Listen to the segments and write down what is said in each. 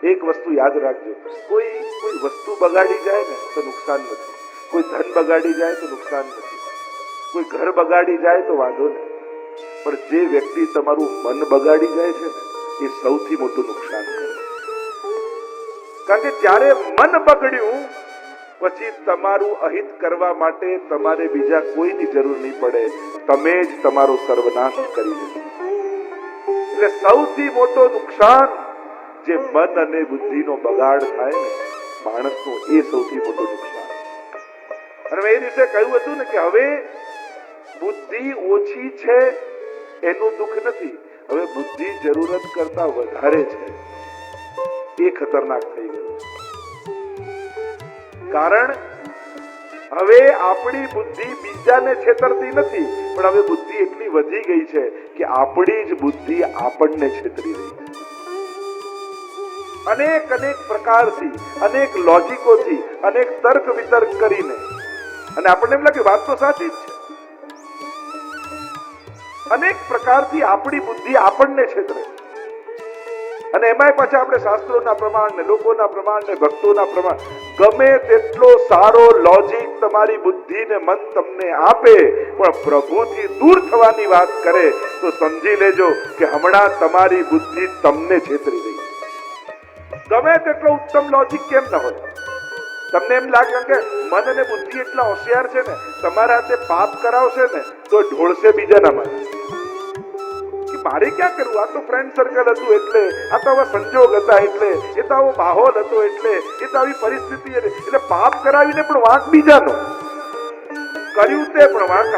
એક વસ્તુ યાદ રાખજો, કોઈ વસ્તુ બગાડી જાય ને તો નુકસાન નથી, કોઈ ધન બગાડી જાય તો નુકસાન નથી, કોઈ ઘર બગાડી જાય તો વાંધો નહીં, પણ જે વ્યક્તિ તમારું મન બગાડી જાય છે ને એ સૌથી મોટું નુકસાન કરે. કારણ કે જ્યારે મન બગડ્યું પછી તમારું અહિત કરવા માટે તમારે બીજા કોઈની જરૂર નહીં પડે, તમે જ તમારો સર્વનાશ કરી દેશો. એટલે સૌથી મોટો નુકસાન જે મન અને બુદ્ધિનો બગાડ થાય ને માણસનું, એ સૌથી મોટું નુકસાન. અને મેં એ દિવસે કહ્યું હતું ને કે હવે બુદ્ધિ ઓછી છે એનું દુઃખ નથી, હવે બુદ્ધિ જરૂરત કરતા વધારે છે એ ખતરનાક થઈ ગયું. કારણ હવે આપણી બુદ્ધિ બીજાને છેતરતી નથી, પણ હવે બુદ્ધિ એટલી વધી ગઈ છે કે આપણી જ બુદ્ધિ આપણને છેતરી રહી છે. અનેક પ્રકારથી, અનેક લોજિકોથી, અનેક તર્ક વિતર્ક કરીને, અને આપણને એમ લાગે વાત તો સાચી જ છે, અનેક પ્રકારથી આપણી બુદ્ધિ આપણને છેતરે. અને એમાંય પાછા આપણે શાસ્ત્રોના પ્રમાણ ને, લોકોના પ્રમાણ ને, ભક્તોના પ્રમાણ, ગમે તેટલો સારો લોજિક તમારી બુદ્ધિ ને મન તમને આપે, પણ પ્રભુથી દૂર થવાની વાત કરે તો સમજી લેજો કે હમણાં તમારી બુદ્ધિ તમને છેતરી રહી. ગમે તેટલો ઉત્તમ લોજિક કેમ ન હોય, તમને એમ લાગે કે મન અને બુદ્ધિ એટલા હોશિયાર છે ને, તમારા હાથે પાપ કરાવશે ને તો ઢોળશે બીજાના મન. મારે ક્યાં કરવું, આ તો ફ્રેન્ડ સર્કલ હતું એટલે, આ તો આવા સંજોગ હતા એટલે, એ તો આવો માહોલ હતો એટલે, એ તો આવી પરિસ્થિતિ એટલે પાપ કરાવીને પણ વાંક બીજાનો કર્યું, તે પણ વાંક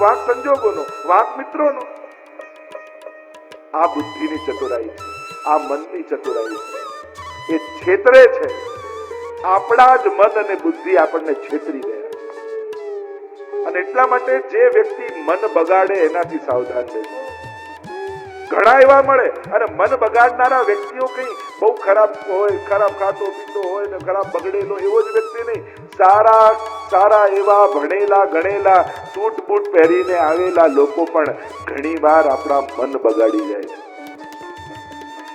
વાંક સંજોગોનો, વાંક મિત્રોનો. આ બુદ્ધિની ચતુરાઈ છે, આ મનની ચતુરાઈ છે, એ છેતરે છે. આપણા જ મન અને બુદ્ધિ આપણને છેતરી ગયા. અને એટલા માટે જે વ્યક્તિ મન બગાડે એનાથી સાવધાન રહેજો. ઘણા એવા મળે, અને મન બગાડનારા વ્યક્તિઓ કઈ બહુ ખરાબ હોય, ખરાબ ખાતો પીતો હોય ને ખરાબ બગડેલો એવો જ વ્યક્તિ નહીં, સારા એવા ભણેલા ગણેલા સૂટ બૂટ પહેરીને આવેલા લોકો પણ ઘણી વાર આપણા મન બગાડી જાય છે.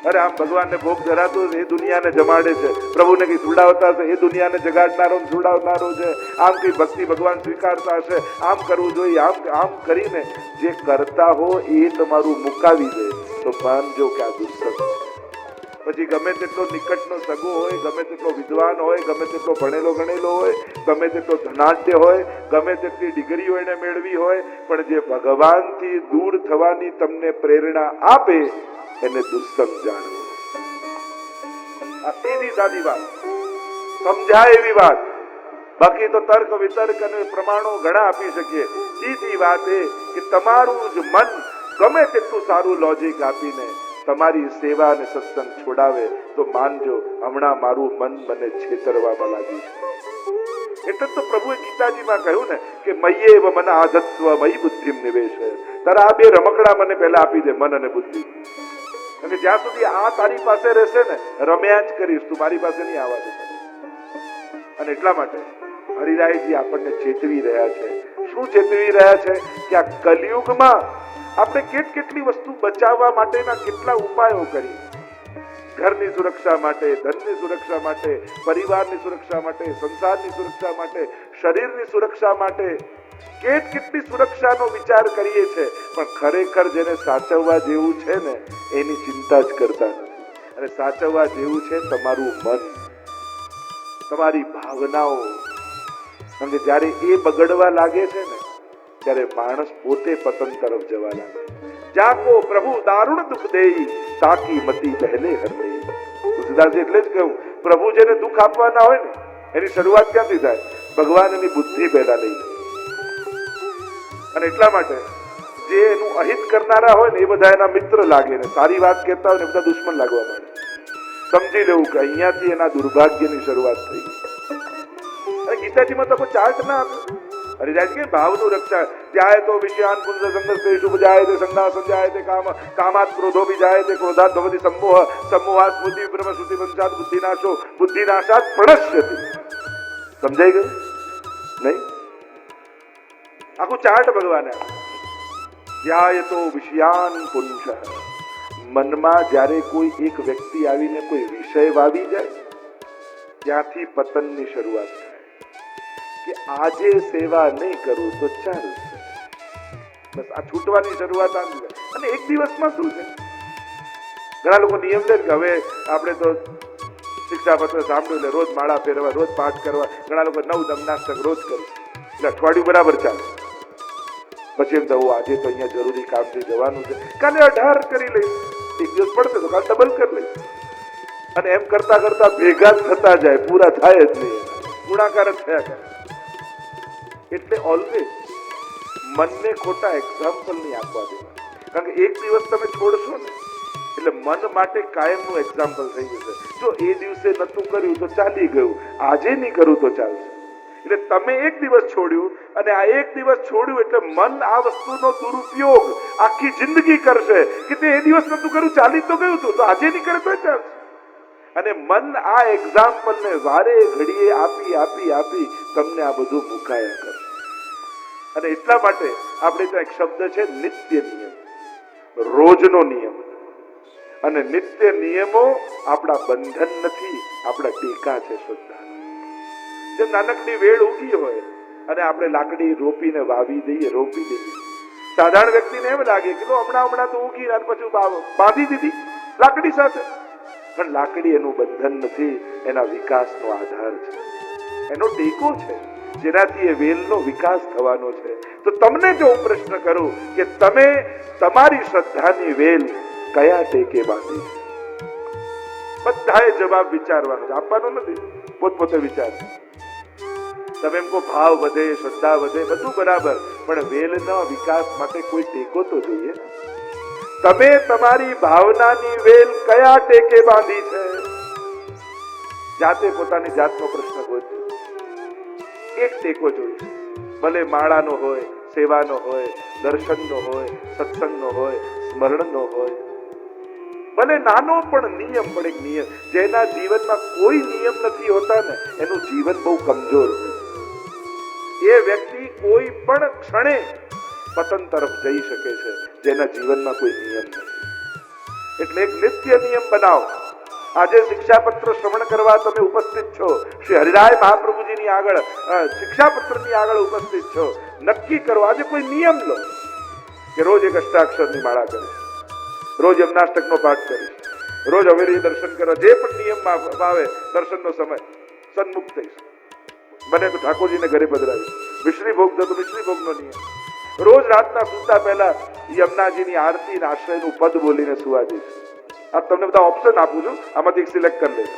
અરે આમ ભગવાનને ભોગ ધરાતો એ દુનિયાને જમાડે છે, પ્રભુને કઈ સુડાવતા હશે એ દુનિયાને જગાડનારો સુડાવનારો છે, આમ કઈ ભક્તિ ભગવાન સ્વીકારતા હશે, આમ કરવું જોઈએ, આમ કરીને જે કરતા હો એ તમારું મુકાવી દે તો માનજો કે આ દુષ્કર્મ છે. પછી ગમે તેટલો નિકટનો સગો હોય, ગમે તેટલો વિદ્વાન હોય, ગમે તેટલો ભણેલો ગણેલો હોય, ગમે તેટલો ધનાઢ્ય હોય, ગમે તેટલી ડિગ્રીઓ એને મેળવી હોય, પણ જે ભગવાનથી દૂર થવાની તમને પ્રેરણા આપે એને દુષ્સંગ જાણવું. આ સીધી સાદી વાત, સમજાય એવી વાત. બાકી તો તર્ક વિતર્ક અને પ્રમાણો ઘણા આપી શકીએ. સીધી વાત એ કે તમારું જ મન ગમે તેટલું સારું લોજિક આપીને તમારી સેવા અને સત્સંગ છોડાવે તો માનજો હમણાં મારું મન મને છેતરવામાં લાગ્યું છે. એટલે તો પ્રભુએ ગીતાજીમાં કહ્યું ને કે મય્યેવ મન આધત્સ્વ મયી બુદ્ધિમ નિવેશ. તારા આ બે રમકડા મને પહેલા આપી દે, મન અને બુદ્ધિ. અને જ્યાં સુધી આ તારી પાસે રહેશે ને રમ્યા જ કરીશ, તું મારી પાસે નહીં આવવા દે. અને એટલા માટે હરિરાયજી આપણને ચેતવી રહ્યા છે. શું ચેતવી રહ્યા છે કે આ કલિયુગમાં આપણે કેટલી વસ્તુ બચાવવા માટેના કેટલા ઉપાયો કરી. ઘરની સુરક્ષા માટે, ધનની સુરક્ષા માટે, પરિવારની સુરક્ષા માટે, સંસારની સુરક્ષા માટે, શરીરની સુરક્ષા માટે કેટલી સુરક્ષાનો વિચાર કરીએ છે, પણ ખરેખર જેને સાચવવા જેવું છે ને એની ચિંતા જ કરતા નથી. અને સાચવવા જેવું છે તમારું મન, તમારી ભાવનાઓ. કારણ કે જ્યારે એ બગડવા લાગે છે ને ત્યારે માણસ પોતે પતન તરફ જવા લાગે. જાકો પ્રભુ દારૂણ દુઃખ દેઈ તાકી મતી પહેલે હરલે. તુલસીદાસજી એટલે જ કહ્યું, પ્રભુ જેને દુઃખ આપવાના હોય ને એની શરૂઆત ક્યાંથી થાય? ભગવાન એની બુદ્ધિ પહેલા લઈ. અને એટલા માટે જે એનું અહિત કરનારા હોય ને એ બધા એના મિત્ર લાગે, ને સારી વાત કહેતા હોય ને બધા દુશ્મન લાગવા માંડે. સમજી લેવું કે અહીંયાથી એના દુર્ભાગ્યની શરૂઆત થઈ ગઈ. અને ગીતાજીમાં તો કોઈ ચાર્ટ ના આપ્યો. હરિરાજ કે ભાવનું રક્ષા ધ્યાય તો વિષયાન પુંસ સંગસ્તે શુભ જાય તે સંજ્ઞા સંજાય તે કામાત ક્રોધો ભી જાય તે ક્રોધાત ભવતિ સંમોહ સંમોહાત સ્મૃતિ વિભ્રમ શ્રુતિ વંશાત બુદ્ધિનાશો બુદ્ધિનાશાત પ્रणश्यति. સમજાઈ ગયું નહીં? આખું ચાર્ટ ભગવાને ધ્યાય તો વિષયાન પુંસ મનમાં જ્યારે કોઈ એક વ્યક્તિ આવીને કોઈ વિષય વાવી જાય, ત્યાંથી પતનની શરૂઆત થાય કે આજે સેવા નહીં કરું તો ચાલશે. બસ આ છૂટવાની શરૂઆત આવી જાય. અને એક દિવસમાં શું છે, ઘણા લોકો નિયમ લે કે હવે આપણે તો શિક્ષાપત્ર સાંભળ્યું એટલે રોજ માળા ફેરવા, રોજ પાઠ કરવા. ઘણા લોકો 9 દમનાષ્ટક રોજ કરે એટલે અઠવાડિયું બરાબર ચાલે. પછી એમ થવું આજે તો અહીંયા જરૂરી કામથી જવાનું છે, કાલે 18 કરી લઈશ, એક દિવસ પડશે તો કાલે ડબલ કરી લઈશ. અને એમ કરતા કરતા ભેગા જ થતા જાય, પૂરા થાય જ નહીં, ગુણાકાર જ થયા કરે. એટલે ઓલવેઝ મનને ખોટા એક્ઝામ્પલ નહીં આપવા દેવા, કારણ કે એક દિવસ તમે છોડશો ને એટલે મન માટે કાયમનું એક્ઝામ્પલ થઈ જશે. જો એ દિવસે નતું કર્યું તો ચાલી ગયું, આજે નહીં કરું તો ચાલશે. એટલે તમે એક દિવસ છોડ્યું અને આ એક દિવસ છોડ્યું એટલે મન આ વસ્તુનો દુરુપયોગ આખી જિંદગી કરશે કે તે એ દિવસ નતું કર્યું, ચાલી તો ગયું હતું, તો આજે નહીં કરે તો ચાલશે. અને મન આ એક્ઝામ્પલને વારે ઘડીએ આપી આપી આપી તમને આ બધું મુકાયા કરશે. અને એટલા માટે આપણે ત્યાં એક શબ્દ છે નિત્ય નિયમ, રોજનો નિયમ. અને નિત્ય નિયમો આપણા બંધન નથી, આપણા ટેકા છે શ્રદ્ધા. જેમ નાનકડી વેળ ઉગી હોય અને આપણે લાકડી રોપીને વાવી દઈએ, રોપી દઈએ, સાધારણ વ્યક્તિને એમ લાગે કે હમણાં તો ઉગી અને પછી બાંધી દીધી લાકડી સાથે. પણ લાકડી એનું બંધન નથી, એના વિકાસનો આધાર છે, એનો ટેકો છે, જેનાથી એ વેલનો વિકાસ થવાનો છે. તો તમને જો હું પ્રશ્ન કરું કે તમે તમારી શ્રદ્ધાની વેલ કયા ટેકે બાંધી છે, બધાએ જવાબ વિચારવાનો છે, આપવાનો નથી, પોતપોતે વિચાર. તમે એમ કહો ભાવ વધે, શ્રદ્ધા વધે, બધું બરાબર, પણ વેલના વિકાસ માટે કોઈ ટેકો તો જોઈએ. તમે તમારી ભાવનાની વેલ કયા ટેકે બાંધી છે? જાતે પોતાની જાતનો પ્રશ્ન પૂછો. એક ટેકો જોઈએ, ભલે માળાનો હોય, સેવાનો હોય, દર્શનનો હોય, સત્સંગનો હોય, સ્મરણનો હોય, ભલે નાનો પણ નિયમ, પણ એક નિયમ. જેના જીવનમાં કોઈ નિયમ નથી હોતા ને એનું જીવન બહુ કમજોર હોય. એ વ્યક્તિ કોઈ પણ ક્ષણે પતન તરફ જઈ શકે છે, જેના જીવનમાં કોઈ નિયમ નથી. એટલે એક નિત્ય નિયમ બનાવો. આજે શિક્ષાપત્ર શ્રવણ કરવા તમે ઉપસ્થિત છો, શ્રી હરિરાય મહાપ્રભુજીની આગળ શિક્ષાપત્રની આગળ ઉપસ્થિત છો, નક્કી કરો આજે કોઈ નિયમ લો કે રોજ એક અષ્ટાક્ષરની માળા કરીશ, રોજ યમનાષ્ટકનો પાઠ કરીશ, રોજ હવેલી દર્શન કરવા, જે પણ નિયમમાં આવે દર્શનનો સમય સન્મુખ થઈશ, બને તો ઠાકોરજીને ઘરે પધરાવીશ, મિશ્રી ભોગ તો મિશ્રી ભોગનો નિયમ, રોજ રાતના સૂતા પહેલા યમુનાજીની આરતી અને આશ્રયનું પદ બોલીને સુવા જઈશ. આ તમને બધા ઓપ્શન આપું છું, આમાંથી એક સિલેક્ટ કરી લેજો.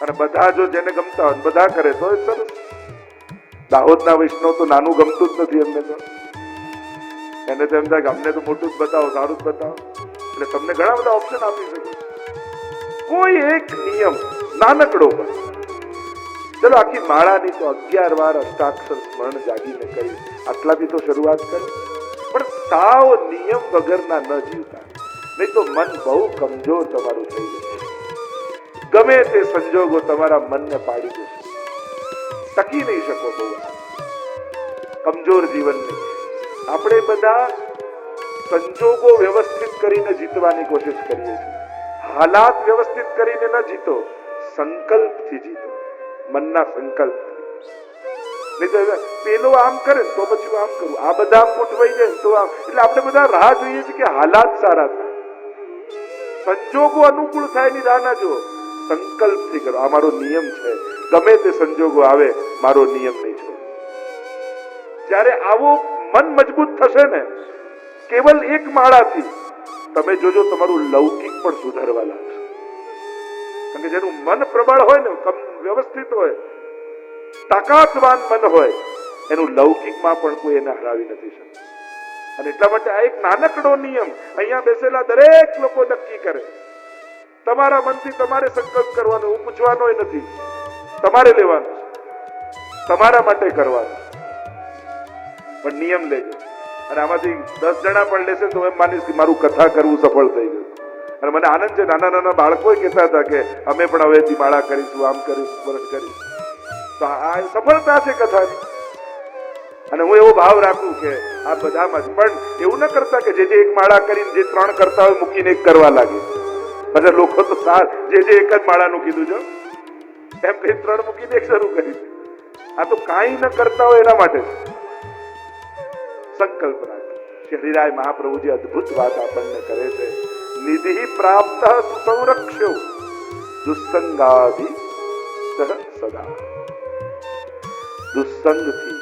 અને બધા જો જેને ગમતા હોય બધા કરે તો સરસ. દાહોદના વૈષ્ણવ તો નાનું ગમતું જ નથી એમને, તો એને તો એમ થાય કે અમને તો મોટું જ બતાવો, સારું જ બતાવો. એટલે તમને ઘણા બધા ઓપ્શન આપી શકે. કોઈ એક નિયમ નાનકડો પણ, ચલો આખી માળાની તો 11 વાર અષ્ટાક્ષર સ્મરણ જાગીને કરી, આટલાથી તો શરૂઆત કરી. પણ સાવ નિયમ વગરના ન જીવતા, નહીં તો મન બહુ કમજોર તમારું થઈ જશે. ગમે તે સંજોગો તમારા મનને પાડી દેશે, ટકી નહીં શકો. બહુ કમજોર જીવનની આપણે બધા સંજોગો વ્યવસ્થિત કરીને જીતવાની કોશિશ કરીએ છીએ. હાલાત વ્યવસ્થિત કરીને ન જીતો, સંકલ્પથી જીતો, મનના સંકલ્પ. પેલો આમ કરે તો પછી હું આમ કરું, આ બધા આમ ગોઠવાઈ જાય તો આમ. એટલે આપણે બધા રાહ જોઈએ છીએ કે હાલાત સારા થાય, સંજોગો અનુકૂળ થાય ની રાહ ના જુઓ, સંકલ્પથી કરો. આ મારો નિયમ છે, ગમે તે સંજોગો આવે મારો નિયમ નહીં છોડો. જ્યારે આવો મન મજબૂત થશે ને, કેવલ એક માળાથી તમે જોજો તમારું લૌકિક પણ સુધારવા લાગશે. કારણ કે જેનું મન પ્રબળ હોય ને, વ્યવસ્થિત હોય, તાકાતવાન મન હોય, એનું લૌકિકમાં પણ કોઈ એને હરાવી નથી શકતું. અને એટલા માટે આ એક નાનકડો નિયમ અહીંયા બેસેલા દરેક લોકો નક્કી કરે. તમારા મનથી તમારે સંકલ્પ કરવાનો, હું પૂછવાનો નથી, તમારે લેવાનો, તમારા માટે કરવાનો. પણ નિયમ લેજો. અને આમાંથી 10 જણા પણ લેશે તો એમ માનીશ કે મારું કથા કરવું સફળ થઈ ગયું. અને મને આનંદ છે, નાના નાના બાળકો કહેતા હતા કે અમે પણ હવેથી માળા કરીશું, આમ કરીશું, સ્મરણ કરીશું. તો આ સફળતા છે કથાની. અને હું એવો ભાવ રાખું કે આ બધામાં પણ એવું ન કરતા કે જે એક માળા કરીને જે 3 કરતા હોય મૂકીને એક કરવા લાગે. બધા લોકો તો જે એક જ માળાનું કીધું છે એમ કઈ 3 મૂકીને એક શરૂ કરી. આ તો કાંઈ ન કરતા હોય એના માટે સંકલ્પ રાખ. શ્રી હરિરાય મહાપ્રભુજી અદ્ભુત વાત આપણને કરે છે. નિધિ પ્રાપ્ત સુસંરક્ષ્યો દુસ્સંગાદિ સદા. દુસ્સંગથી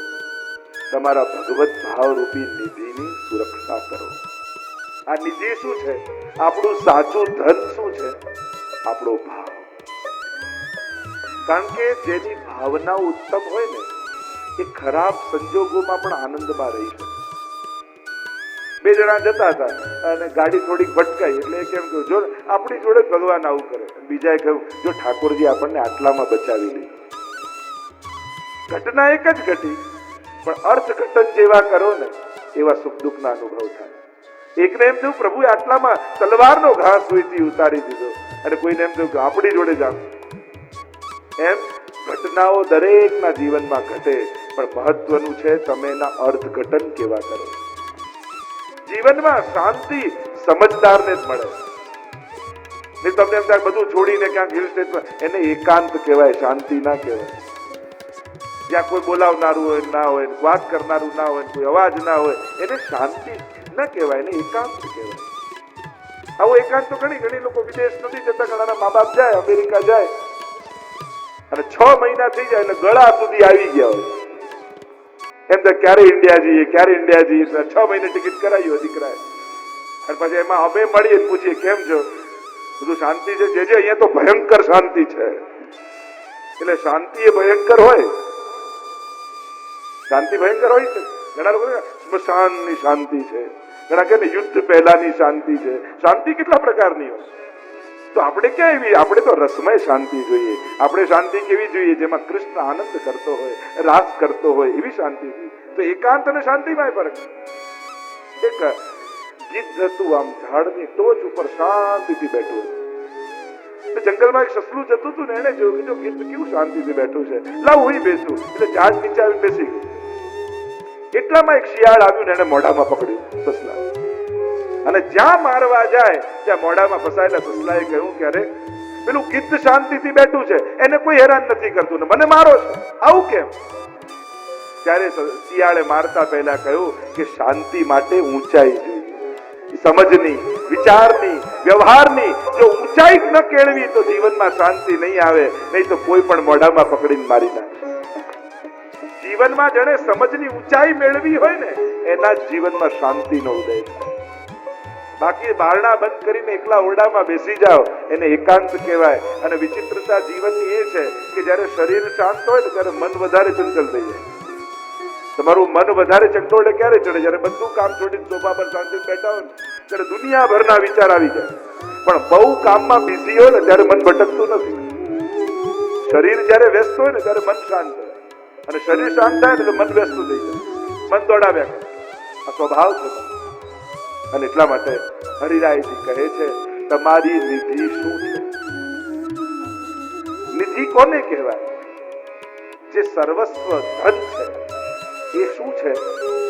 તમારા ભગવત ભાવ રૂપી નિધિની સુરક્ષા કરો. આ નિધિ શું છે? આપણું સાચું ધન શું છે? આપણો ભાવ. કારણ કે જેની ભાવના ઉત્તમ હોય ને એ ખરાબ સંજોગોમાં પણ આનંદમાં રહી શકે. 2 જણા જતા હતા અને ગાડી થોડીક ભટકાઈ એટલે એ કેમ કહ્યું, જો આપણી જોડે ભગવાન આવું કરે. બીજાએ કહ્યું, જો ઠાકોરજી આપણને આટલામાં બચાવી લીધું. ઘટના એક જ ઘટી, પણ અર્થઘટન જેવા કરો ને એવા સુખ દુઃખના અનુભવ થાય. એકને એમ થયું પ્રભુએ આટલામાં તલવારનો ઘા સુઈથી ઉતારી દીધો, અને કોઈને એમ થયું કે આપણી જોડે જાવ. એમ ઘટનાઓ દરેકના જીવનમાં ઘટે, પણ મહત્વનું છે તમે એના અર્થઘટન કેવા કરો. જીવનમાં શાંતિ સમજદારને જ મળે. નહીં તમને એમ થાય બધું છોડીને ક્યાંક હિલ સ્ટેશન, એને એકાંત કહેવાય, શાંતિ ના કહેવાય. જ્યાં કોઈ બોલાવનારું હોય ના હોય, વાત કરનારું ના હોય, કોઈ અવાજ ના હોય, એને શાંતિ ના કહેવાય, એને એકાંત કહેવાય. આવો એકાંત તો ઘણી લોકો વિદેશ નથી જતા. ઘણાના મા બાપ જાય, અમેરિકા જાય અને 6 મહિના થઈ જાય એટલે ગળા સુધી આવી ગયા હોય. એમ તો ક્યારે ઇન્ડિયા જઈએ 6 મહિને ટિકિટ કરાવી હોય દીકરાએ. અને પછી એમાં અમે મળીએ પૂછીએ કેમ છો, બધું શાંતિ છે? જે અહીંયા તો ભયંકર શાંતિ છે. એટલે શાંતિ એ ભયંકર હોય. શાંતિ ભયંકર હોય છે. ઘણા લોકો સ્મશાનની શાંતિ છે, ઘણા કહે યુદ્ધ પહેલાની શાંતિ છે. શાંતિ કેટલા પ્રકારની હોય? તો આપણે ક્યાં એવી? આપણે તો રસમય શાંતિ જોઈએ. આપણે શાંતિ કેવી જોઈએ? જેમાં કૃષ્ણ આનંદ કરતો હોય, રાસ કરતો હોય, એવી શાંતિ. તો એકાંત અને શાંતિમાં ફરક. એક ગીધ હતું, આમ ઝાડની ટોચ ઉપર શાંતિથી બેઠું હતું. જંગલમાં એક સસલું જતું હતું ને, એને જોયું કે જો ગીધ કેવું શાંતિથી બેઠું છે, લાવ હું બેસું. એટલે ઝાડ નીચે આવીને બેસી ગયું. એટલામાં એક શિયાળ આવ્યું ને એને મોઢામાં પકડ્યું સસલા, અને જ્યાં મારવા જાય ત્યાં મોઢામાં ફસાયેલા સસલાએ કહ્યું કે અરે પેલું ગીધ શાંતિથી બેઠું છે, એને કોઈ હેરાન નથી કરતું ને મને મારો છે, આવું કેમ? ત્યારે શિયાળે મારતા પહેલા કહ્યું કે શાંતિ માટે ઊંચાઈ જોઈએ, સમજની, વિચારની, વ્યવહારની. જો ઊંચાઈ ન કેળવી તો જીવનમાં શાંતિ નહીં આવે, નહીં તો કોઈ પણ મોઢામાં પકડીને મારી નાખે. જીવનમાં જેને સમજની ઊંચાઈ મેળવી હોય ને એના જીવનમાં શાંતિનો ઉદય થાય. બાકી બારણા બંધ કરીને એકલા ઓરડામાં બેસી જાઓ એને એકાંત કહેવાય. અને વિચિત્રતા જીવનની એ છે કે જ્યારે શરીર શાંત હોય ને ત્યારે મન વધારે ચંચલ થઈ જાય. તમારું મન વધારે ચંડોળે ક્યારે ચડે? જ્યારે બધું કામ છોડીને સોફા પર શાંતિથી બેઠા હોય ને ત્યારે દુનિયાભરના વિચાર આવી જાય. પણ બહુ કામમાં બિઝી હોય ને ત્યારે મન ભટકતું નથી. શરીર જ્યારે વ્યસ્ત હોય ને ત્યારે મન શાંત હોય, અને શરીર શાંત થાય ને તો મન વ્યસ્ત થઈ જાય, મન દોડાવ્યા કરે. આ સ્વભાવ છે. અને એટલા માટે હરિરાયજી કહે છે તમારી નિધિ શું છે? નિધિ કોને કહેવાય? જે સર્વસ્વ ધન છે એ શું છે?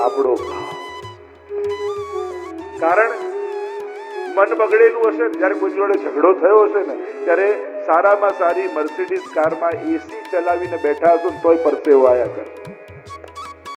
આપણો ભાવ. કારણ મન બગડેલું હશે, જયારે કોઈ જોડે ઝઘડો થયો હશે ને ત્યારે સારામાં સારી મર્સિડીઝ કારમાં એસી ચલાવીને બેઠા હશો ને તોય પરસેવો આયા કરે.